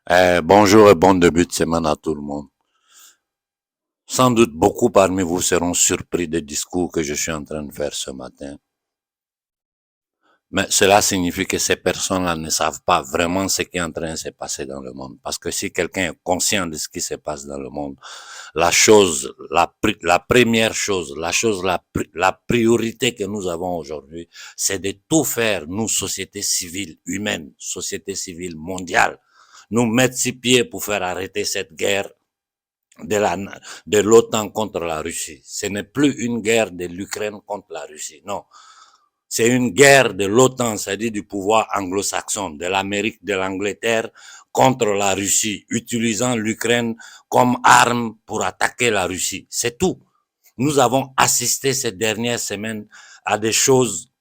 Bonjour et bon début de semaine à tout le monde. Sans doute beaucoup parmi vous seront surpris des discours que je suis en train de faire ce matin. Mais cela signifie que ces personnes-là ne savent pas vraiment ce qui est en train de se passer dans le monde. Parce que si quelqu'un est conscient de ce qui se passe dans le monde, la première chose, la priorité que nous avons aujourd'hui, c'est de tout faire, nous, société civile humaine, société civile mondiale, nous mettre six pieds pour faire arrêter cette guerre de l'OTAN contre la Russie. Ce n'est plus une guerre de l'Ukraine contre la Russie, non. C'est une guerre de l'OTAN, c'est-à-dire du pouvoir anglo-saxon, de l'Amérique, de l'Angleterre contre la Russie, utilisant l'Ukraine comme arme pour attaquer la Russie. C'est tout. Nous avons assisté ces dernières semaines à des choses,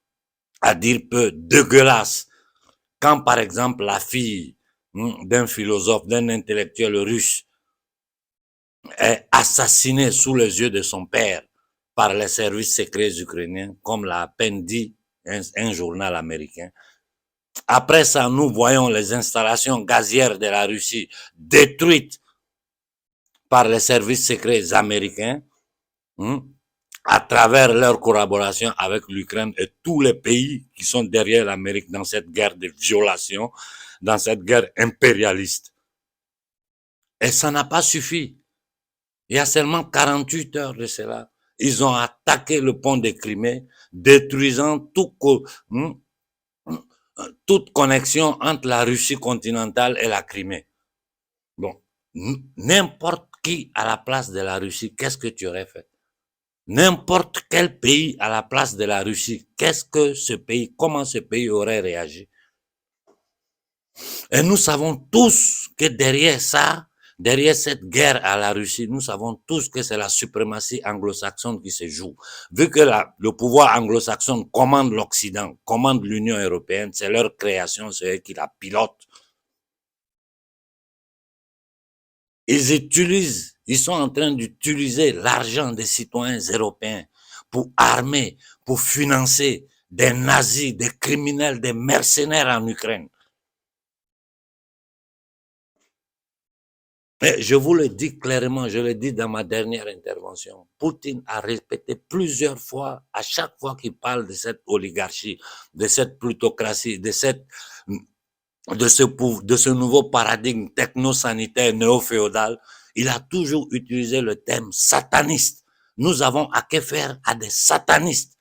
à dire peu, dégueulasses. Quand, par exemple, la fille d'un philosophe, d'un intellectuel russe, est assassiné sous les yeux de son père par les services secrets ukrainiens, comme l'a à peine dit un journal américain. Après ça, nous voyons les installations gazières de la Russie détruites par les services secrets américains à travers leur collaboration avec l'Ukraine et tous les pays qui sont derrière l'Amérique dans cette guerre de violation, dans cette guerre impérialiste. Et ça n'a pas suffi. Il y a seulement 48 heures de cela. Ils ont attaqué le pont de Crimée, détruisant toute connexion entre la Russie continentale et la Crimée. Bon, n'importe qui à la place de la Russie, qu'est-ce que tu aurais fait? N'importe quel pays à la place de la Russie, comment ce pays aurait réagi? Et nous savons tous que derrière ça, derrière cette guerre à la Russie, nous savons tous que c'est la suprématie anglo-saxonne qui se joue. Vu que le pouvoir anglo-saxon commande l'Occident, commande l'Union européenne, c'est leur création, c'est eux qui la pilotent. Ils sont en train d'utiliser l'argent des citoyens européens pour armer, pour financer des nazis, des criminels, des mercenaires en Ukraine. Et je vous le dis clairement, je l'ai dit dans ma dernière intervention, Poutine a répété plusieurs fois, à chaque fois qu'il parle de cette oligarchie, de cette plutocratie, de ce nouveau paradigme techno-sanitaire néo-féodal, il a toujours utilisé le terme sataniste. Nous avons à que faire à des satanistes.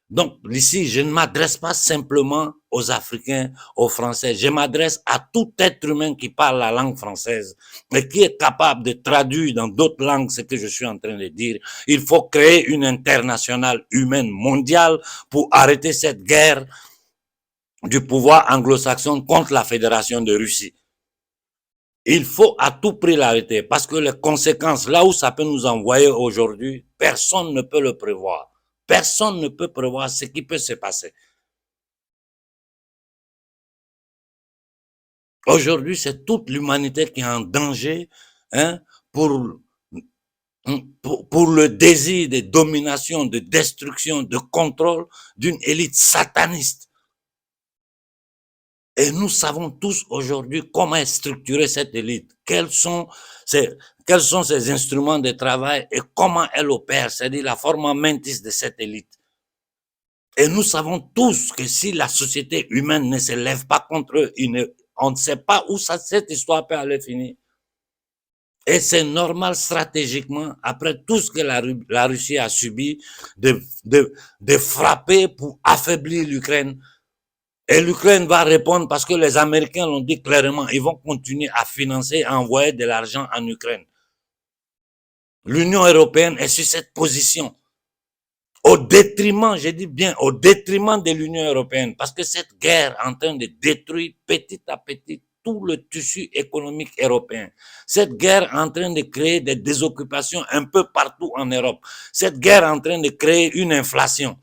Donc, ici, je ne m'adresse pas simplement aux Africains, aux Français. Je m'adresse à tout être humain qui parle la langue française et qui est capable de traduire dans d'autres langues ce que je suis en train de dire. Il faut créer une internationale humaine mondiale pour arrêter cette guerre du pouvoir anglo-saxon contre la Fédération de Russie. Il faut à tout prix l'arrêter parce que les conséquences, là où ça peut nous envoyer aujourd'hui, personne ne peut le prévoir. Personne ne peut prévoir ce qui peut se passer. Aujourd'hui, c'est toute l'humanité qui est en danger pour le désir de domination, de destruction, de contrôle d'une élite sataniste. Et nous savons tous aujourd'hui comment est structurée cette élite, quels sont ses instruments de travail et comment elle opère, c'est-à-dire la forma mentis de cette élite. Et nous savons tous que si la société humaine ne se lève pas contre eux, on ne sait pas où cette histoire peut aller finir. Et c'est normal stratégiquement, après tout ce que la Russie a subi, de frapper pour affaiblir l'Ukraine. Et l'Ukraine va répondre parce que les Américains l'ont dit clairement, ils vont continuer à financer, à envoyer de l'argent en Ukraine. L'Union européenne est sur cette position. Au détriment, je dis bien, au détriment de l'Union européenne, parce que cette guerre est en train de détruire petit à petit tout le tissu économique européen. Cette guerre est en train de créer des désoccupations un peu partout en Europe. Cette guerre est en train de créer une inflation.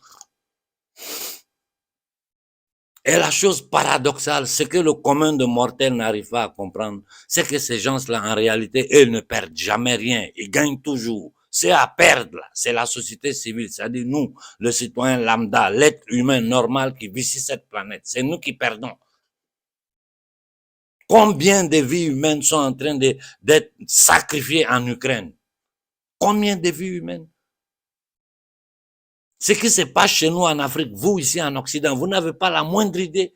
Et la chose paradoxale, c'est que le commun de mortels n'arrive pas à comprendre, c'est que ces gens-là, en réalité, ils ne perdent jamais rien, ils gagnent toujours. C'est à perdre, c'est la société civile, c'est-à-dire nous, le citoyen lambda, l'être humain normal qui vit sur cette planète. C'est nous qui perdons. Combien de vies humaines sont en train d'être sacrifiées en Ukraine? Combien de vies humaines? Ce qui se passe chez nous en Afrique, vous ici en Occident, vous n'avez pas la moindre idée.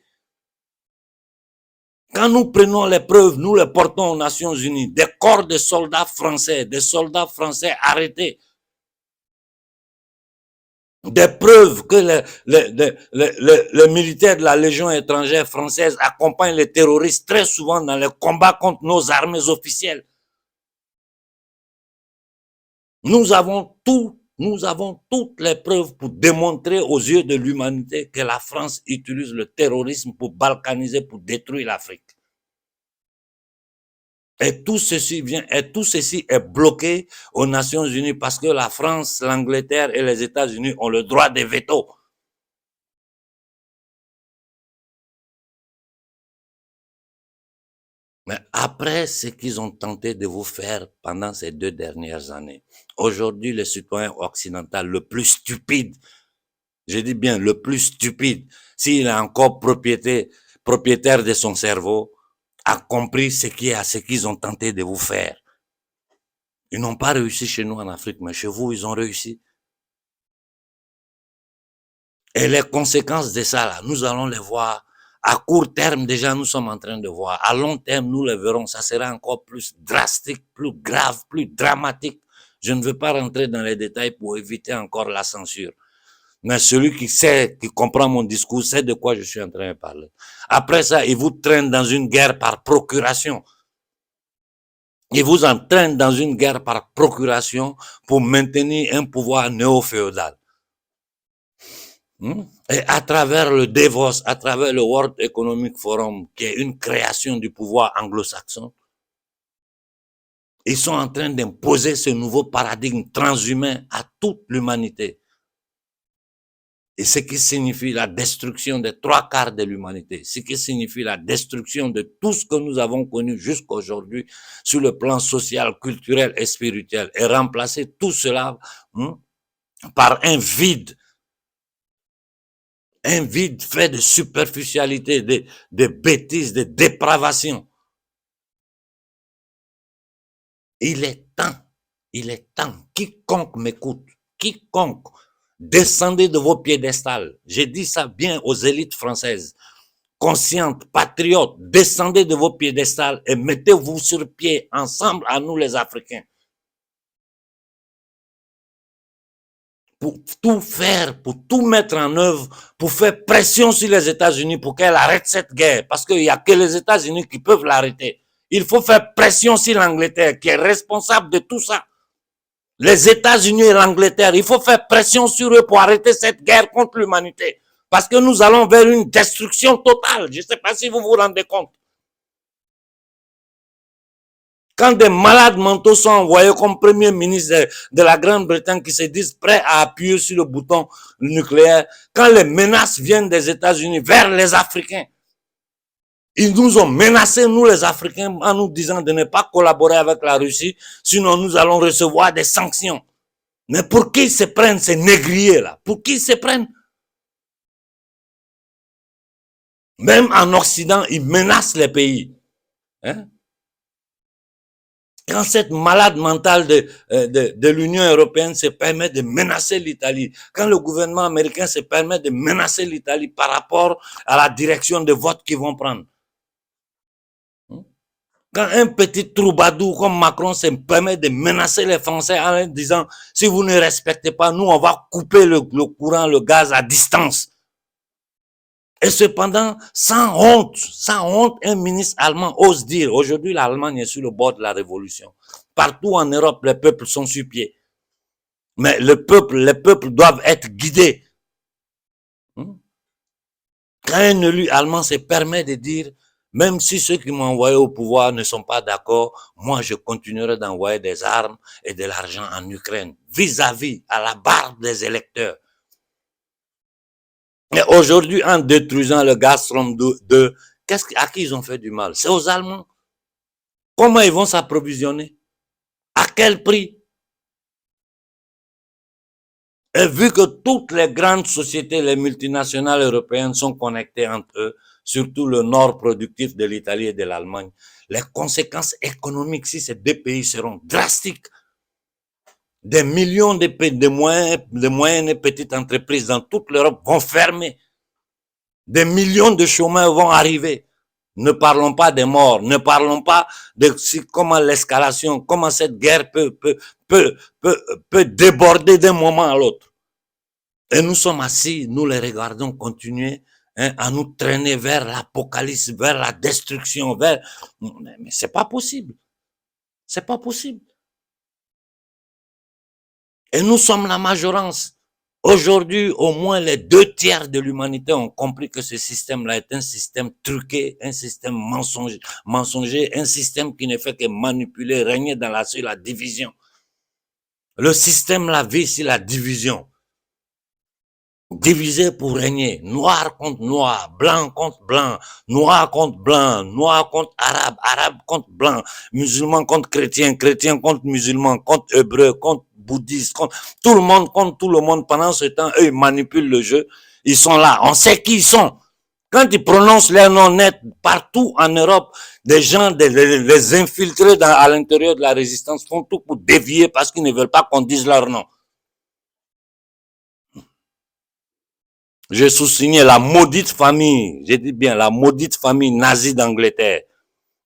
Quand nous prenons les preuves, nous les portons aux Nations Unies, des corps de soldats français arrêtés, des preuves que les militaires de la Légion étrangère française accompagnent les terroristes très souvent dans les combats contre nos armées officielles. Nous avons toutes les preuves pour démontrer aux yeux de l'humanité que la France utilise le terrorisme pour balkaniser, pour détruire l'Afrique. Et tout ceci est bloqué aux Nations Unies parce que la France, l'Angleterre et les États-Unis ont le droit de veto. Mais après ce qu'ils ont tenté de vous faire pendant ces 2 dernières années, aujourd'hui, le citoyen occidental le plus stupide, je dis bien le plus stupide, s'il est encore propriétaire de son cerveau, a compris ce qu'ils ont tenté de vous faire. Ils n'ont pas réussi chez nous en Afrique, mais chez vous, ils ont réussi. Et les conséquences de ça, là, nous allons les voir. À court terme, déjà, nous sommes en train de voir. À long terme, nous les verrons. Ça sera encore plus drastique, plus grave, plus dramatique. Je ne veux pas rentrer dans les détails pour éviter encore la censure. Mais celui qui sait, qui comprend mon discours, sait de quoi je suis en train de parler. Après ça, il vous traîne dans une guerre par procuration. Il vous entraîne dans une guerre par procuration pour maintenir un pouvoir néo-féodal. Et à travers le Davos, à travers le World Economic Forum, qui est une création du pouvoir anglo-saxon, ils sont en train d'imposer ce nouveau paradigme transhumain à toute l'humanité. Et ce qui signifie la destruction des 3/4 de l'humanité, ce qui signifie la destruction de tout ce que nous avons connu jusqu'à aujourd'hui sur le plan social, culturel et spirituel, et remplacer tout cela par un vide fait de superficialité, de bêtises, de dépravation. Il est temps, quiconque m'écoute, quiconque, descendez de vos piédestals. J'ai dit ça bien aux élites françaises, conscientes, patriotes, descendez de vos piédestals et mettez-vous sur pied ensemble à nous les Africains. Pour tout faire, pour tout mettre en œuvre, pour faire pression sur les États-Unis pour qu'elle arrête cette guerre, parce qu'il n'y a que les États-Unis qui peuvent l'arrêter. Il faut faire pression sur l'Angleterre, qui est responsable de tout ça. Les États-Unis et l'Angleterre, il faut faire pression sur eux pour arrêter cette guerre contre l'humanité. Parce que nous allons vers une destruction totale. Je ne sais pas si vous vous rendez compte. Quand des malades mentaux sont envoyés comme premier ministre de la Grande-Bretagne qui se disent prêts à appuyer sur le bouton nucléaire, quand les menaces viennent des États-Unis vers les Africains, ils nous ont menacés, nous les Africains, en nous disant de ne pas collaborer avec la Russie, sinon nous allons recevoir des sanctions. Mais pour qui se prennent ces négriers-là? Pour qui se prennent? Même en Occident, ils menacent les pays. Hein? Quand cette malade mentale de l'Union européenne se permet de menacer l'Italie, quand le gouvernement américain se permet de menacer l'Italie par rapport à la direction de vote qu'ils vont prendre, quand un petit troubadour comme Macron se permet de menacer les Français en disant si vous ne respectez pas, nous on va couper le courant, le gaz à distance. Et cependant, sans honte, un ministre allemand ose dire, aujourd'hui l'Allemagne est sur le bord de la révolution. Partout en Europe, les peuples sont sur pied. Mais les peuples doivent être guidés. Quand un élu allemand se permet de dire, même si ceux qui m'ont envoyé au pouvoir ne sont pas d'accord, moi je continuerai d'envoyer des armes et de l'argent en Ukraine, vis-à-vis, à la barre des électeurs. Et aujourd'hui, en détruisant le Gazprom 2, à qui ils ont fait du mal? C'est aux Allemands. Comment ils vont s'approvisionner? À quel prix? Et vu que toutes les grandes sociétés, les multinationales européennes sont connectées entre eux, surtout le nord productif de l'Italie et de l'Allemagne, les conséquences économiques si ces deux pays seront drastiques. Des millions de moyennes et petites entreprises dans toute l'Europe vont fermer. Des millions de chômeurs vont arriver. Ne parlons pas des morts, ne parlons pas de comment l'escalation, comment cette guerre peut déborder d'un moment à l'autre. Et nous sommes assis, nous les regardons continuer à nous traîner vers l'apocalypse, vers la destruction, vers... Mais c'est pas possible. C'est pas possible. Et nous sommes la majorité. Aujourd'hui, au moins les 2/3 de l'humanité ont compris que ce système-là est un système truqué, un système mensonger, un système qui ne fait que manipuler, régner sur la division. Le système-là vit sur la division. Divisé pour régner, noir contre noir, blanc contre blanc, noir contre blanc, noir contre arabe, arabe contre blanc, musulman contre chrétien, chrétien contre musulman, contre hébreu, contre bouddhiste, contre tout le monde, contre tout le monde. Pendant ce temps, eux, ils manipulent le jeu. Ils sont là. On sait qui ils sont. Quand ils prononcent leur nom net partout en Europe, des gens, les infiltrés à l'intérieur de la résistance font tout pour dévier parce qu'ils ne veulent pas qu'on dise leur nom. Je sous-signais la maudite famille, j'ai dit bien la maudite famille nazie d'Angleterre.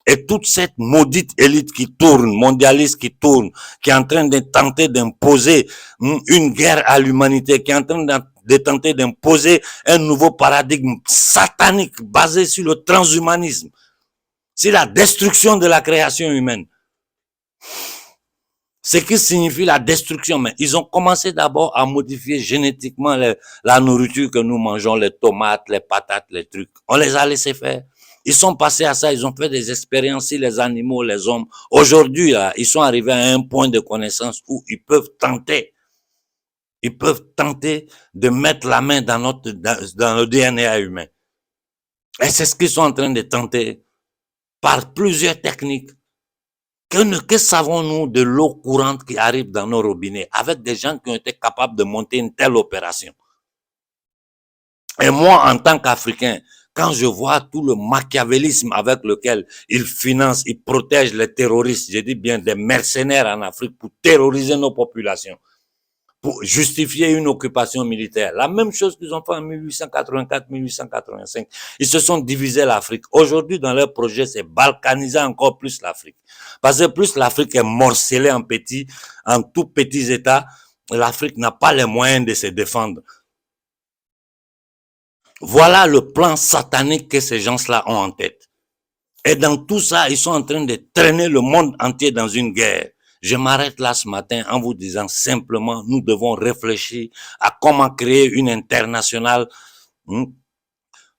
Et toute cette maudite élite qui tourne, mondialiste qui tourne, qui est en train de tenter d'imposer une guerre à l'humanité, qui est en train de tenter d'imposer un nouveau paradigme satanique basé sur le transhumanisme. C'est la destruction de la création humaine. Ce qui signifie la destruction. Mais ils ont commencé d'abord à modifier génétiquement la nourriture que nous mangeons, les tomates, les patates, les trucs. On les a laissés faire. Ils sont passés à ça, ils ont fait des expériences sur les animaux, les hommes. Aujourd'hui, ils sont arrivés à un point de connaissance où ils peuvent tenter de mettre la main dans le DNA humain. Et c'est ce qu'ils sont en train de tenter par plusieurs techniques. Que savons-nous de l'eau courante qui arrive dans nos robinets avec des gens qui ont été capables de monter une telle opération? Et moi, en tant qu'Africain, quand je vois tout le machiavélisme avec lequel ils financent, ils protègent les terroristes, je dis bien des mercenaires en Afrique pour terroriser nos populations, pour justifier une occupation militaire. La même chose qu'ils ont fait en 1884, 1885. Ils se sont divisés l'Afrique. Aujourd'hui, dans leur projet, c'est balkaniser encore plus l'Afrique. Parce que plus l'Afrique est morcelée en tout petits États, l'Afrique n'a pas les moyens de se défendre. Voilà le plan satanique que ces gens-là ont en tête. Et dans tout ça, ils sont en train de traîner le monde entier dans une guerre. Je m'arrête là ce matin en vous disant simplement, nous devons réfléchir à comment créer une internationale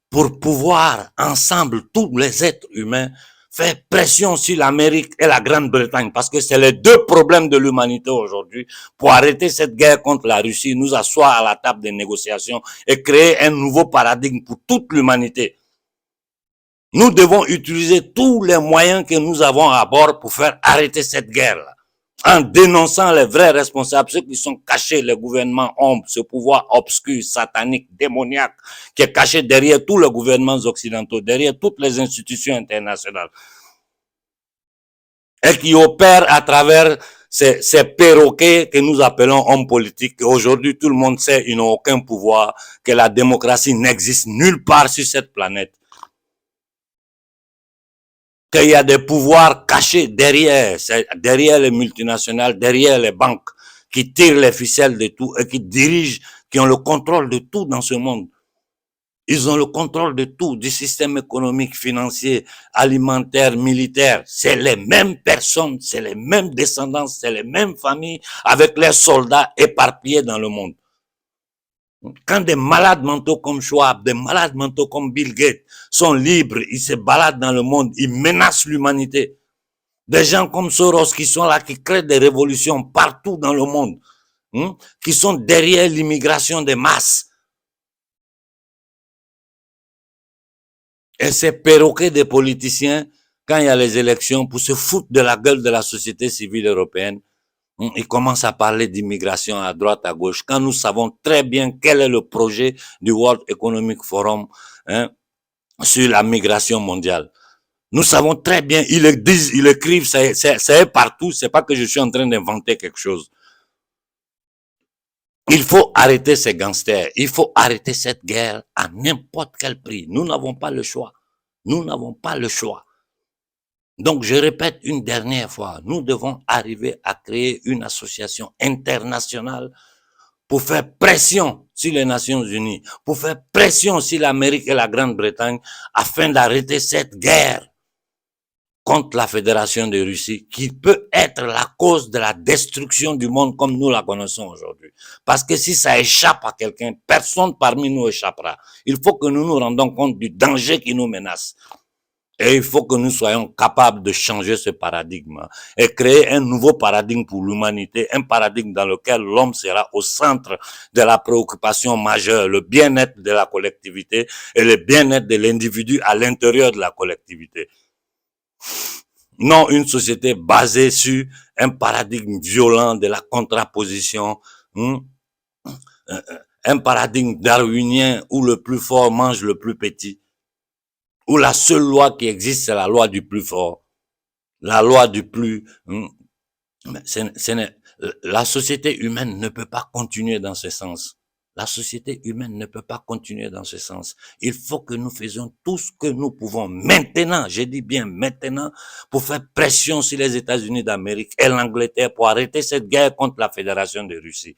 pour pouvoir ensemble, tous les êtres humains, faire pression sur l'Amérique et la Grande-Bretagne, parce que c'est les deux problèmes de l'humanité aujourd'hui. Pour arrêter cette guerre contre la Russie, nous asseoir à la table des négociations et créer un nouveau paradigme pour toute l'humanité. Nous devons utiliser tous les moyens que nous avons à bord pour faire arrêter cette guerre-là, en dénonçant les vrais responsables, ceux qui sont cachés, les gouvernements ombres, ce pouvoir obscur, satanique, démoniaque, qui est caché derrière tous les gouvernements occidentaux, derrière toutes les institutions internationales, et qui opère à travers ces perroquets que nous appelons hommes politiques. Aujourd'hui, tout le monde sait qu'ils n'ont aucun pouvoir, que la démocratie n'existe nulle part sur cette planète. Qu'il y a des pouvoirs cachés derrière les multinationales, derrière les banques, qui tirent les ficelles de tout et qui dirigent, qui ont le contrôle de tout dans ce monde. Ils ont le contrôle de tout, du système économique, financier, alimentaire, militaire. C'est les mêmes personnes, c'est les mêmes descendants, c'est les mêmes familles avec leurs soldats éparpillés dans le monde. Quand des malades mentaux comme Schwab, des malades mentaux comme Bill Gates sont libres, ils se baladent dans le monde, ils menacent l'humanité. Des gens comme Soros qui sont là, qui créent des révolutions partout dans le monde, qui sont derrière l'immigration des masses. Et ces perroquets des politiciens, quand il y a les élections, pour se foutre de la gueule de la société civile européenne, ils commencent à parler d'immigration à droite, à gauche, quand nous savons très bien quel est le projet du World Economic Forum, sur la migration mondiale. Nous savons très bien, ils le disent, ils écrivent, c'est partout, c'est pas que je suis en train d'inventer quelque chose. Il faut arrêter ces gangsters, il faut arrêter cette guerre à n'importe quel prix. Nous n'avons pas le choix. Nous n'avons pas le choix. Donc, je répète une dernière fois, nous devons arriver à créer une association internationale pour faire pression sur les Nations Unies, pour faire pression sur l'Amérique et la Grande-Bretagne afin d'arrêter cette guerre contre la Fédération de Russie, qui peut être la cause de la destruction du monde comme nous la connaissons aujourd'hui. Parce que si ça échappe à quelqu'un, personne parmi nous échappera. Il faut que nous nous rendons compte du danger qui nous menace. Et il faut que nous soyons capables de changer ce paradigme et créer un nouveau paradigme pour l'humanité, un paradigme dans lequel l'homme sera au centre de la préoccupation majeure, le bien-être de la collectivité et le bien-être de l'individu à l'intérieur de la collectivité. Non une société basée sur un paradigme violent de la contraposition, un paradigme darwinien où le plus fort mange le plus petit, où la seule loi qui existe, c'est la loi du plus fort, la loi du plus... la société humaine ne peut pas continuer dans ce sens. La société humaine ne peut pas continuer dans ce sens. Il faut que nous faisions tout ce que nous pouvons maintenant, je dis bien maintenant, pour faire pression sur les États-Unis d'Amérique et l'Angleterre pour arrêter cette guerre contre la Fédération de Russie,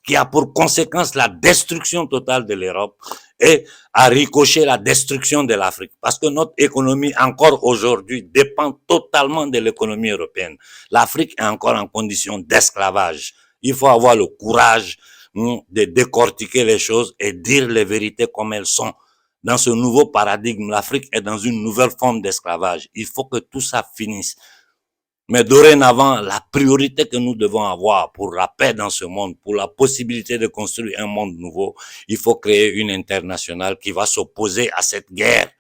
qui a pour conséquence la destruction totale de l'Europe et à ricocher la destruction de l'Afrique. Parce que notre économie, encore aujourd'hui, dépend totalement de l'économie européenne. L'Afrique est encore en condition d'esclavage. Il faut avoir le courage de décortiquer les choses et dire les vérités comme elles sont. Dans ce nouveau paradigme, l'Afrique est dans une nouvelle forme d'esclavage. Il faut que tout ça finisse. Mais dorénavant, la priorité que nous devons avoir pour la paix dans ce monde, pour la possibilité de construire un monde nouveau, il faut créer une internationale qui va s'opposer à cette guerre.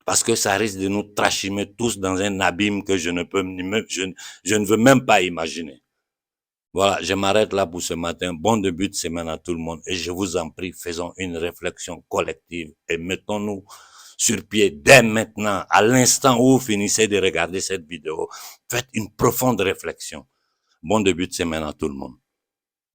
Parce que ça risque de nous trachimer tous dans un abîme que je ne veux même pas imaginer. Voilà, je m'arrête là pour ce matin. Bon début de semaine à tout le monde et je vous en prie, faisons une réflexion collective et mettons-nous sur pied dès maintenant, à l'instant où vous finissez de regarder cette vidéo. Faites une profonde réflexion. Bon début de semaine à tout le monde.